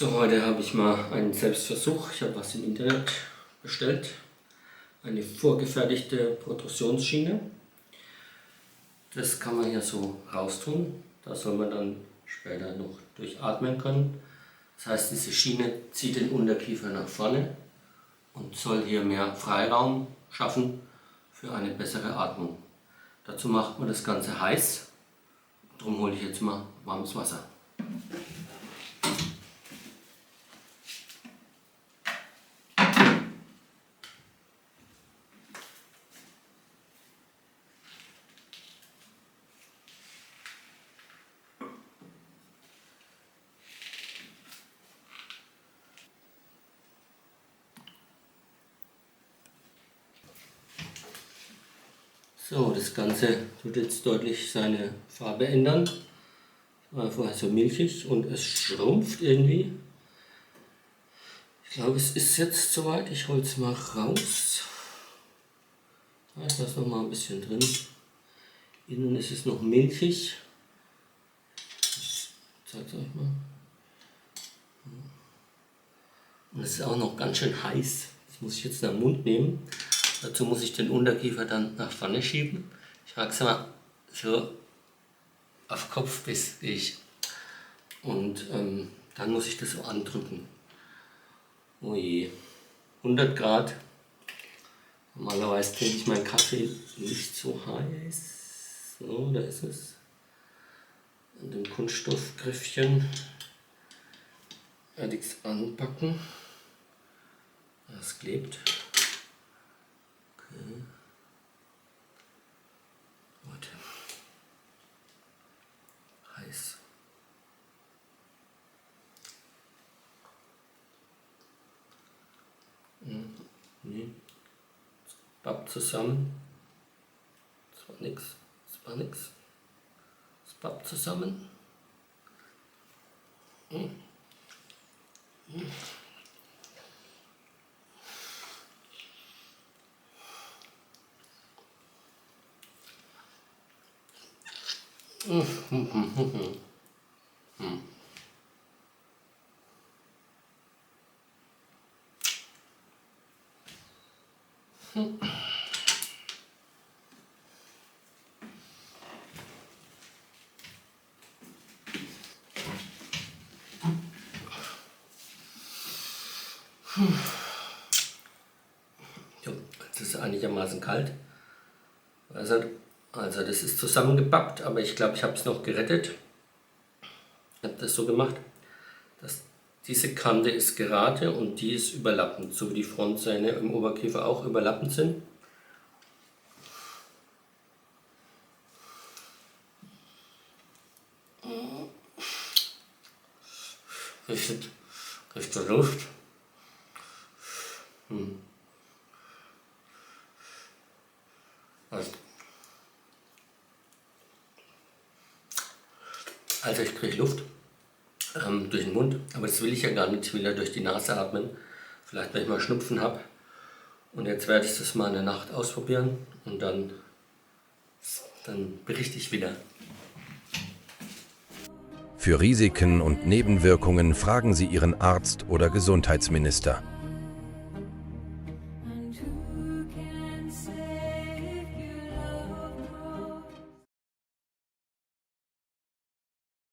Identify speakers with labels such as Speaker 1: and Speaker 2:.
Speaker 1: So, heute habe ich mal einen Selbstversuch. Ich habe was im Internet bestellt. Eine vorgefertigte Protrusionsschiene. Das kann man hier so raustun. Da soll man dann später noch durchatmen können. Das heißt, diese Schiene zieht den Unterkiefer nach vorne und soll hier mehr Freiraum schaffen für eine bessere Atmung. Dazu macht man das Ganze heiß. Darum hole ich jetzt mal warmes Wasser. So, das Ganze tut jetzt deutlich seine Farbe ändern. Es war vorher so milchig und es schrumpft irgendwie. Ich glaube, es ist jetzt soweit. Ich hole es mal raus. Da ist das noch mal ein bisschen drin. Innen ist es noch milchig. Ich zeige es euch mal. Und es ist auch noch ganz schön heiß. Das muss ich jetzt in den Mund nehmen. Dazu muss ich den Unterkiefer dann nach vorne schieben. Ich mag es mal so auf Kopf bis ich. Und dann muss ich das so andrücken. Oh je. 100 Grad. Normalerweise trinke ich meinen Kaffee nicht so heiß. So, da ist es. An dem Kunststoffgriffchen werde ich es anpacken. Das klebt. Okay. Warte. Heiß. Nee. Es pappt zusammen. Das war nix. Das war nix. Es pappt zusammen. Jo, es ist einigermaßen kalt. Also das ist zusammengepappt, aber ich glaube, ich habe es noch gerettet. Ich habe das so gemacht, dass diese Kante ist gerade und die ist überlappend, so wie die Frontzähne im Oberkiefer auch überlappend sind. Riecht der Luft. Also ich kriege Luft durch den Mund, aber das will ich ja gar nicht, ich will ja durch die Nase atmen, vielleicht wenn ich mal Schnupfen habe. Und jetzt werde ich das mal in der Nacht ausprobieren und dann berichte ich wieder.
Speaker 2: Für Risiken und Nebenwirkungen fragen Sie Ihren Arzt oder Gesundheitsminister.